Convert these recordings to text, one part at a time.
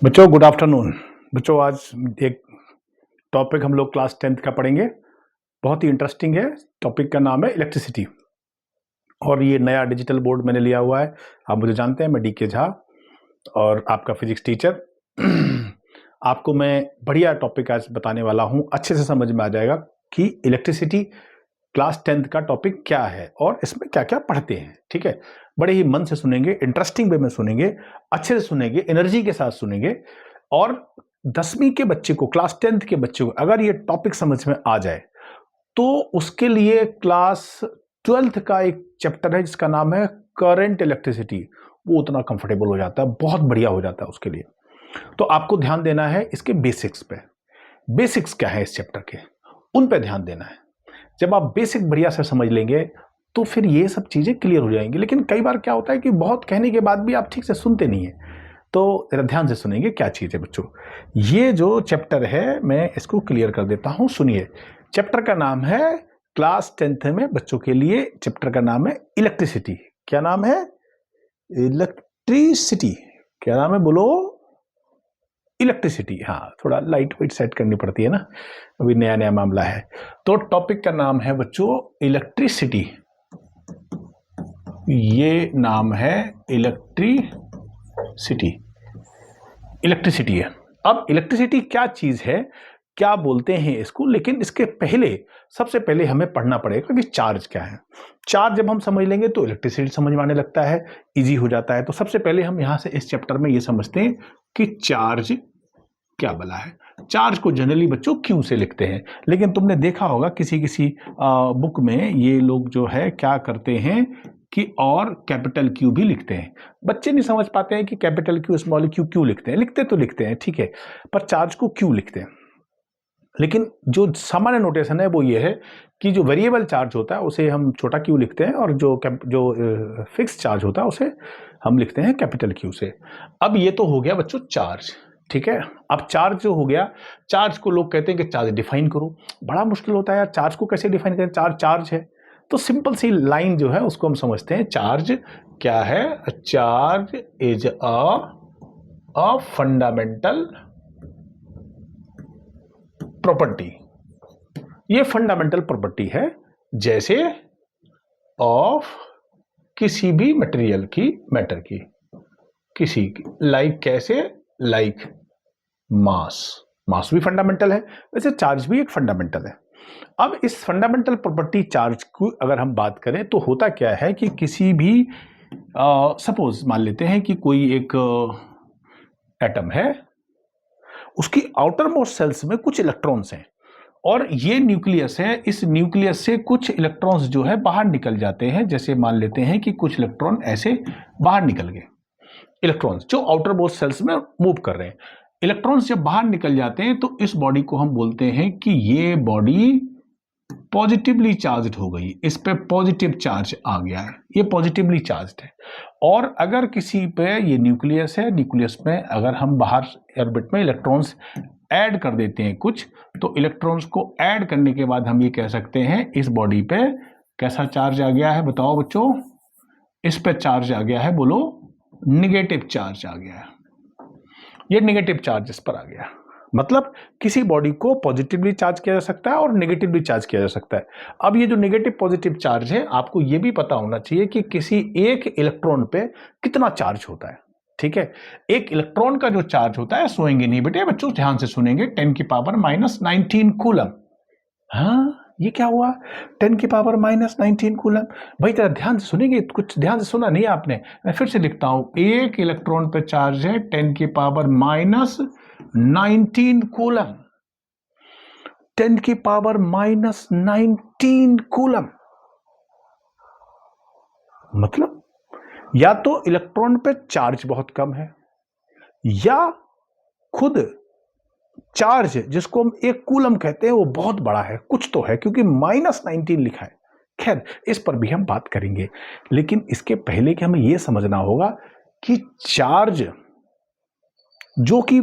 बच्चों good afternoon. बच्चों आज एक टॉपिक हम लोग क्लास 10th का पढ़ेंगे। बहुत ही इंटरेस्टिंग है। टॉपिक का नाम है इलेक्ट्रिसिटी और ये नया डिजिटल बोर्ड मैंने लिया हुआ है। आप मुझे जानते हैं, मैं डी के झा और आपका फिजिक्स टीचर। आपको मैं बढ़िया टॉपिक आज बताने वाला हूँ, अच्छे से समझ में आ जाएगा कि इलेक्ट्रिसिटी क्लास 10th का टॉपिक क्या है और इसमें क्या क्या पढ़ते हैं। ठीक है, बड़े ही मन से सुनेंगे, इंटरेस्टिंग वे में सुनेंगे, अच्छे से सुनेंगे, एनर्जी के साथ सुनेंगे। और 10वीं के बच्चे को, क्लास 10th के बच्चे को अगर ये टॉपिक समझ में आ जाए तो उसके लिए क्लास 12th का एक चैप्टर है जिसका नाम है करंट इलेक्ट्रिसिटी, वो उतना कंफर्टेबल हो जाता है, बहुत बढ़िया हो जाता है उसके लिए। तो आपको ध्यान देना है इसके बेसिक्स पे। बेसिक्स क्या है इस चैप्टर के, उन पे ध्यान देना है। जब आप बेसिक बढ़िया से समझ लेंगे तो फिर ये सब चीजें क्लियर हो जाएंगी। लेकिन कई बार क्या होता है कि बहुत कहने के बाद भी आप ठीक से सुनते नहीं है, तो जरा ध्यान से सुनेंगे क्या चीज है बच्चों। ये जो चैप्टर है मैं इसको क्लियर कर देता हूं, सुनिए। चैप्टर का नाम है, क्लास 10th में बच्चों के लिए चैप्टर का नाम है इलेक्ट्रिसिटी। क्या नाम है? इलेक्ट्रिसिटी। क्या नाम है बोलो? इलेक्ट्रिसिटी। हाँ, थोड़ा लाइट वेट सेट करनी पड़ती है ना, अभी नया नया मामला है। तो टॉपिक का नाम है बच्चों इलेक्ट्रिसिटी। ये नाम है इलेक्ट्रिसिटी। इलेक्ट्रिसिटी है। अब इलेक्ट्रिसिटी क्या चीज है, क्या बोलते हैं इसको, लेकिन इसके पहले सबसे पहले हमें पढ़ना पड़ेगा कि चार्ज क्या है। चार्ज जब हम समझ लेंगे तो इलेक्ट्रिसिटी समझ में आने लगता है, इजी हो जाता है। तो सबसे पहले हम यहां से इस चैप्टर में ये समझते हैं कि चार्ज क्या बला है। चार्ज को जनरली बच्चों क्यू से लिखते हैं, लेकिन तुमने देखा होगा किसी किसी बुक में ये लोग जो है क्या करते हैं कि और कैपिटल क्यू भी लिखते हैं। बच्चे नहीं समझ पाते हैं कि कैपिटल क्यू स्मॉल क्यू क्यों लिखते हैं। लिखते तो लिखते हैं, ठीक है, पर चार्ज को क्यों लिखते हैं। लेकिन जो सामान्य नोटेशन है वो ये है कि जो वेरिएबल चार्ज होता है उसे हम छोटा क्यू लिखते हैं और जो फिक्स चार्ज होता है उसे हम लिखते हैं कैपिटल क्यू से। अब ये तो हो गया बच्चों चार्ज, ठीक है। अब चार्ज जो हो गया, चार्ज को लोग कहते हैं कि चार्ज डिफाइन करो। बड़ा मुश्किल होता है यार, चार्ज को कैसे डिफाइन करें, चार्ज चार्ज है। तो सिंपल सी लाइन जो है उसको हम समझते हैं। चार्ज क्या है? Charge is a fundamental property. ये फंडामेंटल प्रॉपर्टी है जैसे ऑफ किसी भी मटेरियल की, मैटर की, किसी की। लाइक कैसे? Like mass. मास भी फंडामेंटल है, वैसे चार्ज भी एक फंडामेंटल है। अब इस फंडामेंटल प्रॉपर्टी चार्ज की अगर हम बात करें तो होता क्या है कि किसी भी सपोज मान लेते हैं कि कोई एक एटम है, उसकी आउटर मोस्ट सेल्स में कुछ इलेक्ट्रॉन्स हैं और ये न्यूक्लियस है। इस न्यूक्लियस से कुछ इलेक्ट्रॉन्स जो है बाहर निकल जाते हैं। जैसे मान लेते हैं कि कुछ इलेक्ट्रॉन ऐसे बाहर निकल गए, इलेक्ट्रॉन्स जो आउटर मोस्ट सेल्स में मूव कर रहे हैं। इलेक्ट्रॉन्स जब बाहर निकल जाते हैं तो इस बॉडी को हम बोलते हैं कि ये बॉडी पॉजिटिवली चार्ज्ड हो गई, इस पे पॉजिटिव चार्ज आ गया है, ये पॉजिटिवली चार्ज्ड है। और अगर किसी पे, ये न्यूक्लियस है, न्यूक्लियस में अगर हम बाहर ऑर्बिट में इलेक्ट्रॉन्स ऐड कर देते हैं कुछ, तो इलेक्ट्रॉन्स को ऐड करने के बाद हम ये कह सकते हैं इस बॉडी पे कैसा चार्ज आ गया है। बताओ बच्चों, इस पे चार्ज आ गया है, बोलो निगेटिव चार्ज आ गया है। ये निगेटिव चार्ज इस पर आ गया। मतलब किसी बॉडी को पॉजिटिवली चार्ज किया जा सकता है और नेगेटिवली चार्ज किया जा सकता है। अब ये जो नेगेटिव पॉजिटिव चार्ज है, आपको ये भी पता होना चाहिए कि किसी एक इलेक्ट्रॉन पे कितना चार्ज होता है, ठीक है। एक इलेक्ट्रॉन का जो चार्ज होता है, सोएंगे नहीं बेटे बच्चों, ध्यान से सुनेंगे, 10⁻⁻⁹ कूलम। हाँ, ये क्या हुआ? 10⁻⁻⁹ कूलम। भाई तेरा ध्यान से सुनेंगे, कुछ ध्यान से सुना नहीं आपने। मैं फिर से लिखता हूं, एक इलेक्ट्रॉन पे चार्ज है 10⁻⁻⁹ कूलम। 10⁻⁻⁹ कूलम। मतलब या तो इलेक्ट्रॉन पे चार्ज बहुत कम है, या खुद चार्ज जिसको हम एक कूलम कहते हैं वो बहुत बड़ा है। कुछ तो है क्योंकि -19 लिखा है। खैर, इस पर भी हम बात करेंगे, लेकिन इसके पहले कि हमें यह समझना होगा कि चार्ज जो कि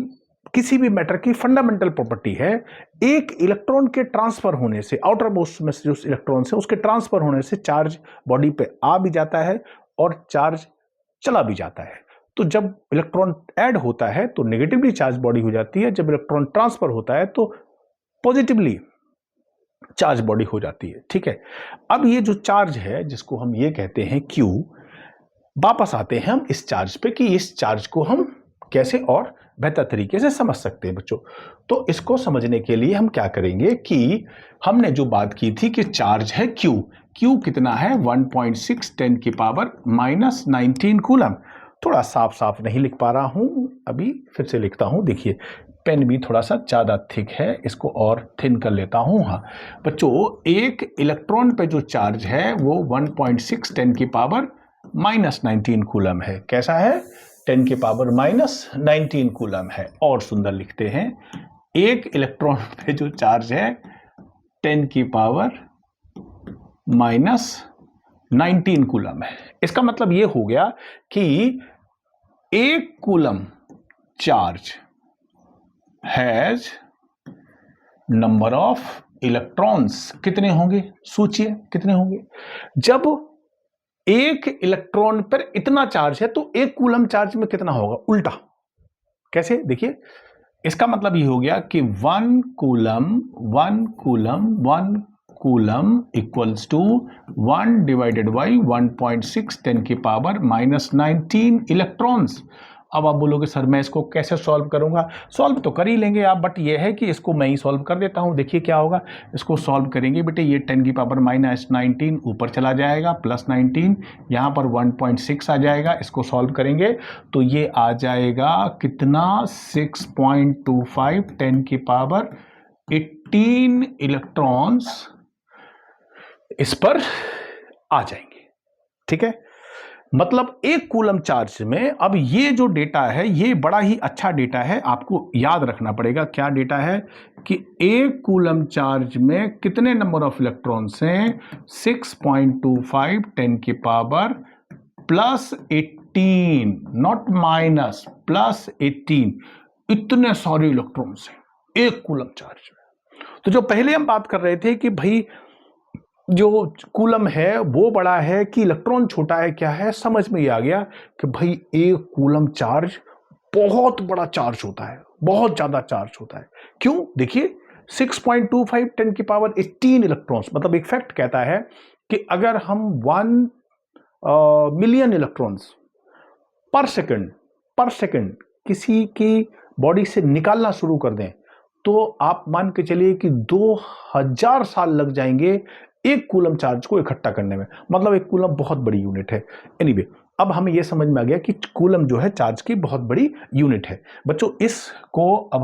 किसी भी मैटर की फंडामेंटल प्रॉपर्टी है, एक इलेक्ट्रॉन के ट्रांसफर होने से, आउटर मोस्ट में से जो इलेक्ट्रॉन से उसके ट्रांसफर होने से चार्ज बॉडी पे आ भी जाता है और चार्ज चला भी जाता है। तो जब इलेक्ट्रॉन ऐड होता है तो नेगेटिवली चार्ज बॉडी हो जाती है, जब इलेक्ट्रॉन ट्रांसफर होता है तो पॉजिटिवली चार्ज बॉडी हो जाती है। ठीक है, अब ये जो चार्ज है जिसको हम ये कहते हैं Q, वापस आते हैं हम इस चार्ज पे कि इस चार्ज को हम कैसे और बेहतर तरीके से समझ सकते हैं बच्चों। तो इसको समझने के लिए हम क्या करेंगे कि हमने जो बात की थी कि चार्ज है Q कितना है 1.6 10 की पावर -19 कूलम। थोड़ा साफ साफ नहीं लिख पा रहा हूं, अभी फिर से लिखता हूं। देखिए पेन भी थोड़ा सा ज़्यादा थिक है, इसको और थिन कर लेता हूं। हाँ बच्चों, एक इलेक्ट्रॉन पे जो चार्ज है वो 1.6 10 की पावर -19 कूलम है। कैसा है? 10 की पावर -19 कूलम है। और सुंदर लिखते हैं, एक इलेक्ट्रॉन पे जो चार्ज है 10 की पावर -19 कूलम है। इसका मतलब ये हो गया कि एक coulomb charge has number of electrons. कितने होंगे? सोचिए कितने होंगे। जब एक इलेक्ट्रॉन पर इतना चार्ज है तो एक कूलम चार्ज में कितना होगा? उल्टा। कैसे? देखिए, इसका मतलब ये हो गया कि 1 coulomb equals to 1 divided by 1.6 10 की पावर -19 इलेक्ट्रॉन्स। अब आप बोलोगे सर मैं इसको कैसे सॉल्व करूंगा? सॉल्व तो कर ही लेंगे आप, बट ये है कि इसको मैं ही सॉल्व कर देता हूं। देखिए क्या होगा, इसको सॉल्व करेंगे बेटे, ये 10 की पावर -19 ऊपर चला जाएगा, +19 यहाँ पर 1.6 आ जाएगा। इसको सॉल्व करेंगे तो ये आ जाएगा कितना? 6.25 10 की पावर 18 इलेक्ट्रॉन्स इस पर आ जाएंगे। ठीक है, मतलब एक कूलम चार्ज में। अब ये जो डेटा है ये बड़ा ही अच्छा डेटा है, आपको याद रखना पड़ेगा। क्या डेटा है कि एक कूलम चार्ज में कितने नंबर ऑफ इलेक्ट्रॉन्स हैं? 6.25 10 की पावर +18, नॉट माइनस, +18। इतने सारे इलेक्ट्रॉन्स हैं एक कूलम चार्ज में। तो जो पहले हम बात कर रहे थे कि भाई जो कूलम है वो बड़ा है कि इलेक्ट्रॉन छोटा है, क्या है, समझ में ये आ गया कि भाई एक कूलम चार्ज बहुत बड़ा चार्ज होता है, बहुत ज्यादा चार्ज होता है। क्यों? देखिए 6.25 10 की पावर 18 इलेक्ट्रॉन्स, मतलब एक फैक्ट कहता है कि अगर हम 1 मिलियन इलेक्ट्रॉन्स पर सेकंड किसी की बॉडी से निकालना शुरू कर दें तो आप मान के चलिए कि 2000 साल लग जाएंगे एक कूलम चार्ज को इकट्ठा करने में। मतलब एक कूलम बहुत बड़ी यूनिट है। एनीवे, अब हमें यह समझ में आ गया कि कूलम जो है चार्ज की बहुत बड़ी यूनिट है। बच्चों इसको अब हम